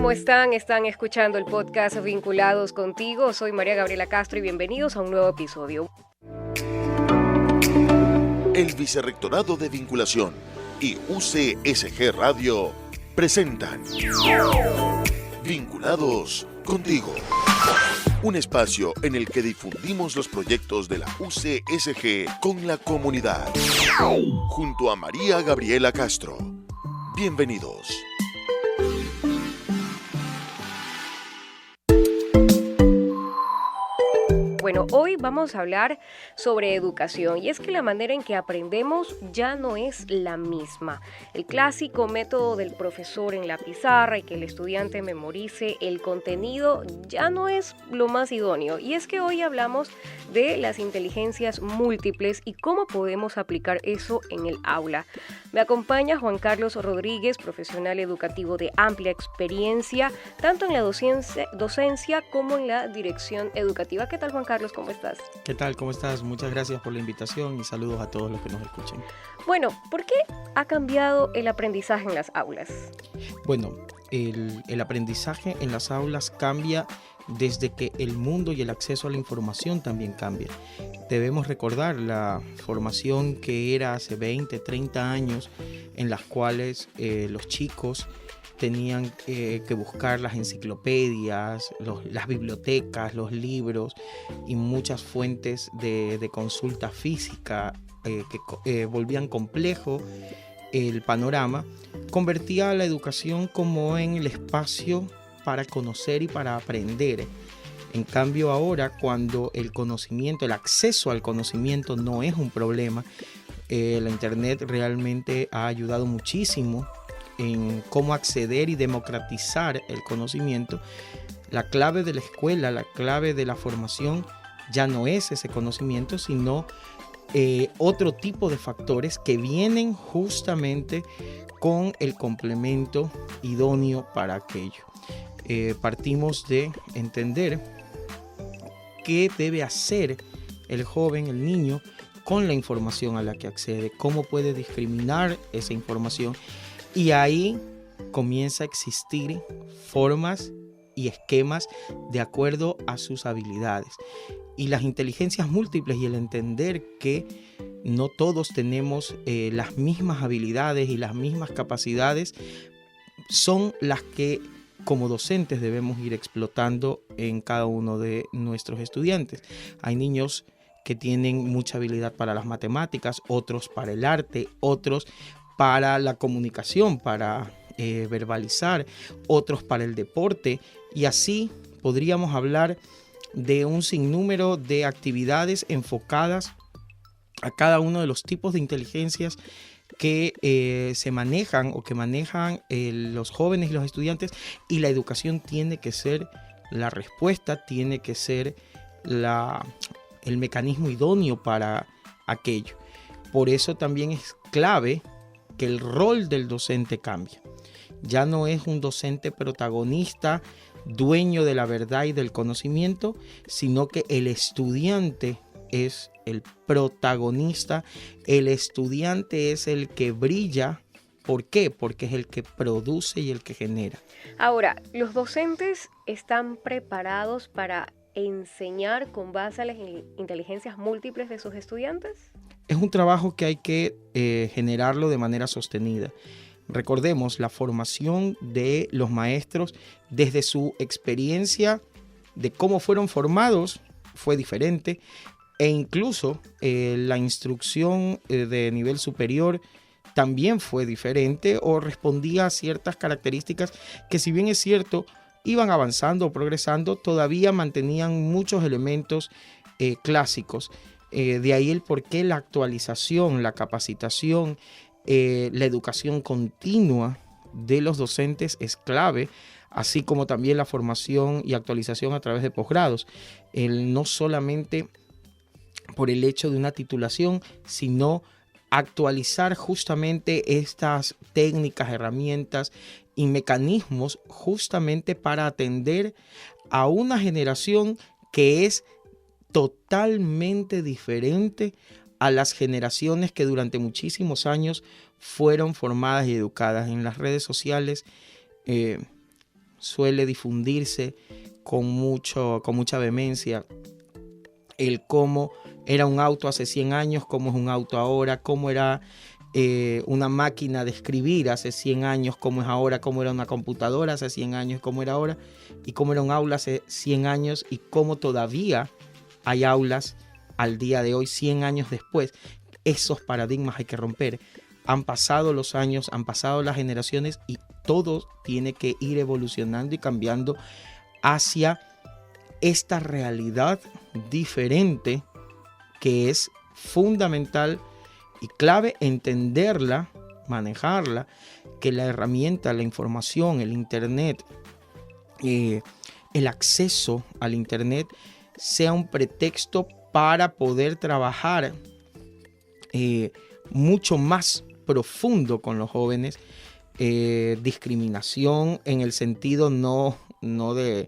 ¿cómo están? Están escuchando el podcast Vinculados Contigo. Soy María Gabriela Castro y bienvenidos a un nuevo episodio. El Vicerrectorado de Vinculación y UCSG Radio presentan Vinculados Contigo, un espacio en el que difundimos los proyectos de la UCSG con la comunidad, junto a María Gabriela Castro. Bienvenidos. Bueno, hoy vamos a hablar sobre educación y es que la manera en que aprendemos ya no es la misma. El clásico método del profesor en la pizarra y que el estudiante memorice el contenido ya no es lo más idóneo. Y es que hoy hablamos de las inteligencias múltiples y cómo podemos aplicar eso en el aula. Me acompaña Juan Carlos Rodríguez, profesional educativo de amplia experiencia, tanto en la docencia como en la dirección educativa. ¿Qué tal, Juan Carlos? ¿Cómo estás? ¿Qué tal? ¿Cómo estás? Muchas gracias por la invitación y saludos a todos los que nos escuchen. Bueno, ¿por qué ha cambiado el aprendizaje en las aulas? Bueno, el aprendizaje en las aulas cambia desde que el mundo y el acceso a la información también cambia. Debemos recordar la formación que era hace 20, 30 años en las cuales los chicos tenían que buscar las enciclopedias, las bibliotecas, los libros y muchas fuentes de consulta física que volvían complejo el panorama, convertía a la educación como en el espacio para conocer y para aprender. En cambio ahora, cuando el conocimiento, el acceso al conocimiento no es un problema, la internet realmente ha ayudado muchísimo en cómo acceder y democratizar el conocimiento. La clave de la escuela, la clave de la formación ya no es ese conocimiento, sino otro tipo de factores que vienen justamente con el complemento idóneo para aquello. Partimos de entender qué debe hacer el joven, el niño, con la información a la que accede, cómo puede discriminar esa información. Y ahí comienza a existir formas y esquemas de acuerdo a sus habilidades. Y las inteligencias múltiples y el entender que no todos tenemos las mismas habilidades y las mismas capacidades son las que como docentes debemos ir explotando en cada uno de nuestros estudiantes. Hay niños que tienen mucha habilidad para las matemáticas, otros para el arte, otros para la comunicación, para verbalizar, otros para el deporte, y así podríamos hablar de un sinnúmero de actividades enfocadas a cada uno de los tipos de inteligencias que se manejan o que manejan los jóvenes y los estudiantes, y la educación tiene que ser la respuesta, tiene que ser el mecanismo idóneo para aquello. Por eso también es clave que el rol del docente cambia. Ya no es un docente protagonista, dueño de la verdad y del conocimiento, sino que el estudiante es el protagonista, el estudiante es el que brilla. ¿Por qué? Porque es el que produce y el que genera. Ahora, ¿los docentes están preparados para enseñar con base a las inteligencias múltiples de sus estudiantes? Es un trabajo que hay que generarlo de manera sostenida. Recordemos, la formación de los maestros desde su experiencia de cómo fueron formados fue diferente, e incluso la instrucción de nivel superior también fue diferente o respondía a ciertas características que, si bien es cierto, iban avanzando o progresando, todavía mantenían muchos elementos clásicos. De ahí el por qué la actualización, la capacitación, la educación continua de los docentes es clave, así como también la formación y actualización a través de posgrados. No solamente por el hecho de una titulación, sino actualizar justamente estas técnicas, herramientas y mecanismos justamente para atender a una generación que es totalmente diferente a las generaciones que durante muchísimos años fueron formadas y educadas en las redes sociales. suele difundirse con mucha vehemencia el cómo era un auto hace 100 años, cómo es un auto ahora, cómo era una máquina de escribir hace 100 años, cómo es ahora, cómo era una computadora hace 100 años, cómo era ahora, y cómo era un aula hace 100 años, y cómo todavía hay aulas al día de hoy, 100 años después. Esos paradigmas hay que romper. Han pasado los años, han pasado las generaciones y todo tiene que ir evolucionando y cambiando hacia esta realidad diferente que es fundamental y clave entenderla, manejarla, que la herramienta, la información, el internet, el acceso al internet sea un pretexto para poder trabajar mucho más profundo con los jóvenes. Discriminación en el sentido no del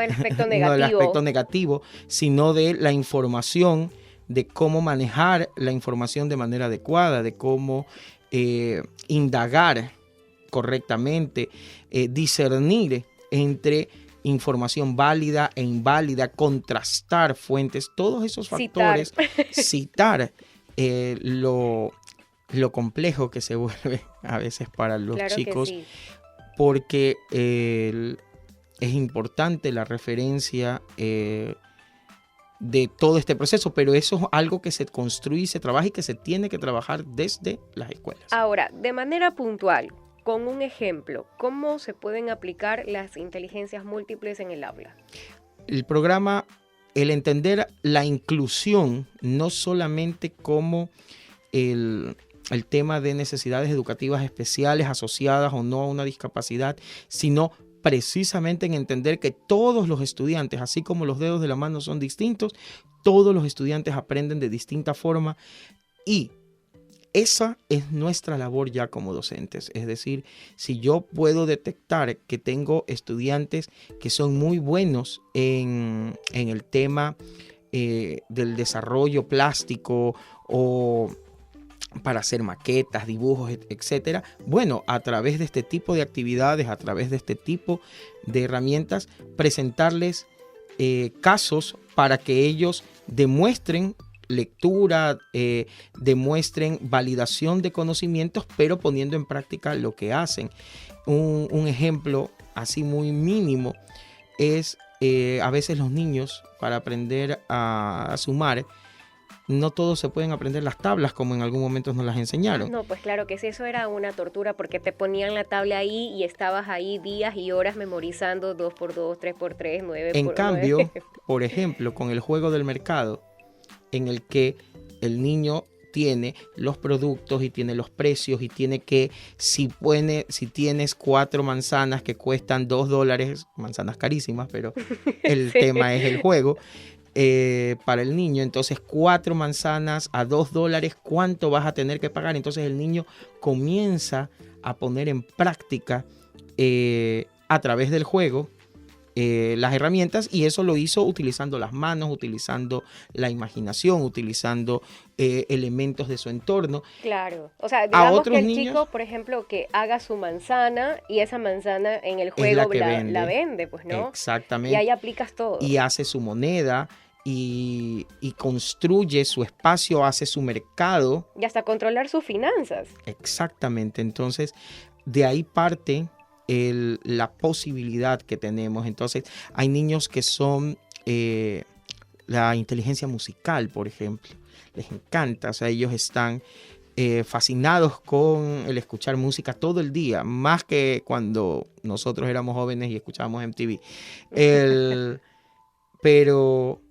aspecto negativo. No del aspecto negativo, sino de la información, de cómo manejar la información de manera adecuada, de cómo indagar correctamente, discernir entre información válida e inválida, contrastar fuentes, todos esos factores, citar lo complejo que se vuelve a veces para los chicos, sí. Porque es importante la referencia de todo este proceso, pero eso es algo que se construye, se trabaja y que se tiene que trabajar desde las escuelas. Ahora, de manera puntual, con un ejemplo, ¿cómo se pueden aplicar las inteligencias múltiples en el aula? El programa, el entender la inclusión, no solamente como el tema de necesidades educativas especiales asociadas o no a una discapacidad, sino precisamente en entender que todos los estudiantes, así como los dedos de la mano son distintos, todos los estudiantes aprenden de distinta forma y esa es nuestra labor ya como docentes. Es decir, si yo puedo detectar que tengo estudiantes que son muy buenos en el tema del desarrollo plástico o para hacer maquetas, dibujos, etcétera. Bueno, a través de este tipo de actividades, a través de este tipo de herramientas, presentarles casos para que ellos demuestren lectura, demuestren validación de conocimientos, pero poniendo en práctica lo que hacen. Un ejemplo así muy mínimo es a veces los niños, para aprender a sumar, no todos se pueden aprender las tablas como en algún momento nos las enseñaron. No, pues claro que sí, eso era una tortura porque te ponían la tabla ahí y estabas ahí días y horas memorizando 2x2, 3x3, 9x9. En cambio, por ejemplo, con el juego del mercado, en el que el niño tiene los productos y tiene los precios y tiene que, si tienes 4 manzanas que cuestan $2, manzanas carísimas, pero el sí. tema es el juego. Para el niño, entonces 4 manzanas a $2, ¿cuánto vas a tener que pagar? Entonces el niño comienza a poner en práctica a través del juego las herramientas, y eso lo hizo utilizando las manos, utilizando la imaginación, utilizando elementos de su entorno. Claro, o sea, digamos que el chico, por ejemplo, que haga su manzana y esa manzana en el juego la vende, pues, ¿no? Exactamente. Y ahí aplicas todo. Y hace su moneda y construye su espacio, hace su mercado. Y hasta controlar sus finanzas. Exactamente, entonces de ahí parte la posibilidad que tenemos. Entonces hay niños que son la inteligencia musical, por ejemplo, les encanta, o sea, ellos están fascinados con el escuchar música todo el día, más que cuando nosotros éramos jóvenes y escuchábamos MTV. Pero,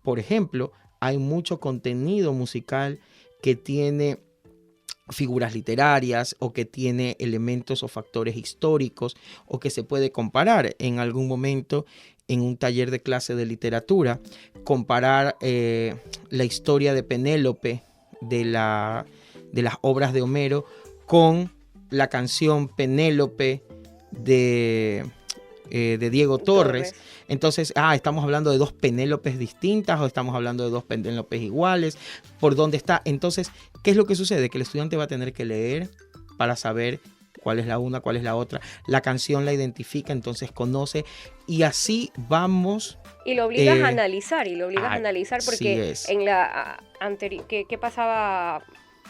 por ejemplo, hay mucho contenido musical que tiene figuras literarias o que tiene elementos o factores históricos o que se puede comparar en algún momento en un taller de clase de literatura, comparar la historia de Penélope de las obras de Homero con la canción Penélope de Diego Torres. Entonces, estamos hablando de 2 Penélopes distintas o estamos hablando de 2 Penélopes iguales. ¿Por dónde está? Entonces, ¿qué es lo que sucede? Que el estudiante va a tener que leer para saber cuál es la una, cuál es la otra. La canción la identifica, entonces conoce y así vamos. Y lo obligas a analizar, porque en la anterior, ¿qué pasaba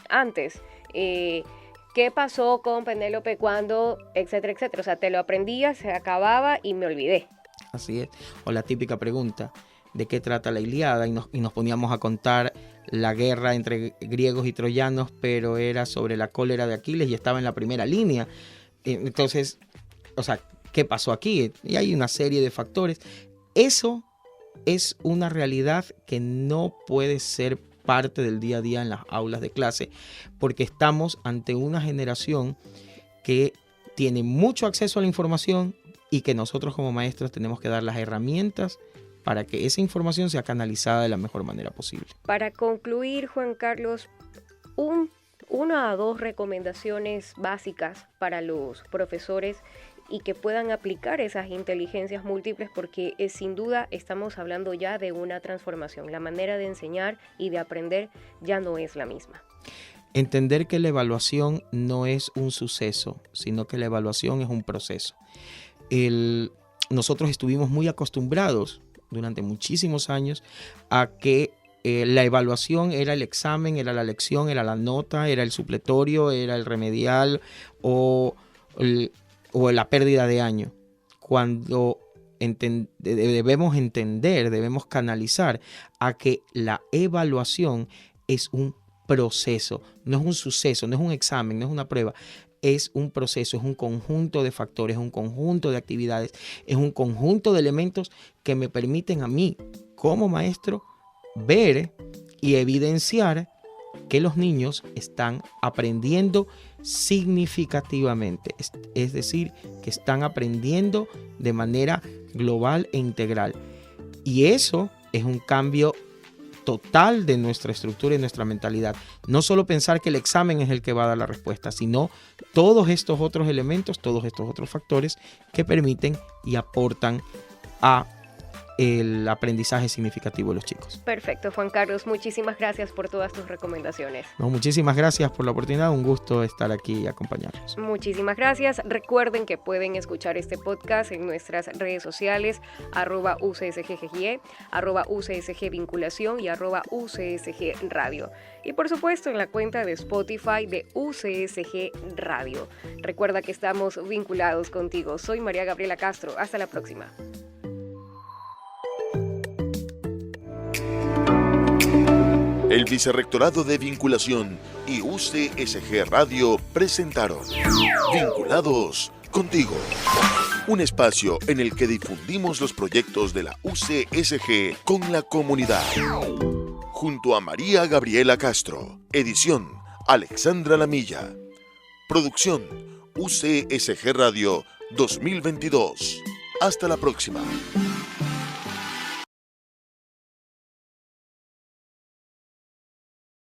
antes? ¿Qué pasó con Penélope cuando, etcétera, etcétera? O sea, te lo aprendía, se acababa y me olvidé. Así es. O la típica pregunta, ¿de qué trata la Ilíada? Y nos poníamos a contar la guerra entre griegos y troyanos, pero era sobre la cólera de Aquiles y estaba en la primera línea. Entonces, o sea, ¿qué pasó aquí? Y hay una serie de factores. Eso es una realidad que no puede ser parte del día a día en las aulas de clase, porque estamos ante una generación que tiene mucho acceso a la información y que nosotros como maestros tenemos que dar las herramientas para que esa información sea canalizada de la mejor manera posible. Para concluir, Juan Carlos, una o dos recomendaciones básicas para los profesores y que puedan aplicar esas inteligencias múltiples, porque sin duda estamos hablando ya de una transformación. La manera de enseñar y de aprender ya no es la misma. Entender que la evaluación no es un suceso, sino que la evaluación es un proceso. Nosotros estuvimos muy acostumbrados durante muchísimos años a que la evaluación era el examen, era la lección, era la nota, era el supletorio, era el remedial o la pérdida de año. Cuando debemos entender, debemos canalizar a que la evaluación es un proceso, no es un suceso, no es un examen, no es una prueba. Es un proceso, es un conjunto de factores, es un conjunto de actividades, es un conjunto de elementos que me permiten a mí, como maestro, ver y evidenciar que los niños están aprendiendo significativamente, es decir, que están aprendiendo de manera global e integral. Y eso es un cambio total de nuestra estructura y nuestra mentalidad. No solo pensar que el examen es el que va a dar la respuesta, sino todos estos otros elementos, todos estos otros factores que permiten y aportan a el aprendizaje significativo de los chicos. Perfecto, Juan Carlos, muchísimas gracias por todas tus recomendaciones. No, muchísimas gracias por la oportunidad, un gusto estar aquí y acompañarlos. Muchísimas gracias. Recuerden que pueden escuchar este podcast en nuestras redes sociales, @UCSGGIE, @UCSGvinculación y @UCSG Radio. Y por supuesto en la cuenta de Spotify de UCSG Radio. Recuerda que estamos vinculados contigo. Soy María Gabriela Castro. Hasta la próxima. El Vicerrectorado de Vinculación y UCSG Radio presentaron Vinculados contigo, un espacio en el que difundimos los proyectos de la UCSG con la comunidad. Junto a María Gabriela Castro, edición Alexandra Lamilla, producción UCSG Radio 2022. Hasta la próxima.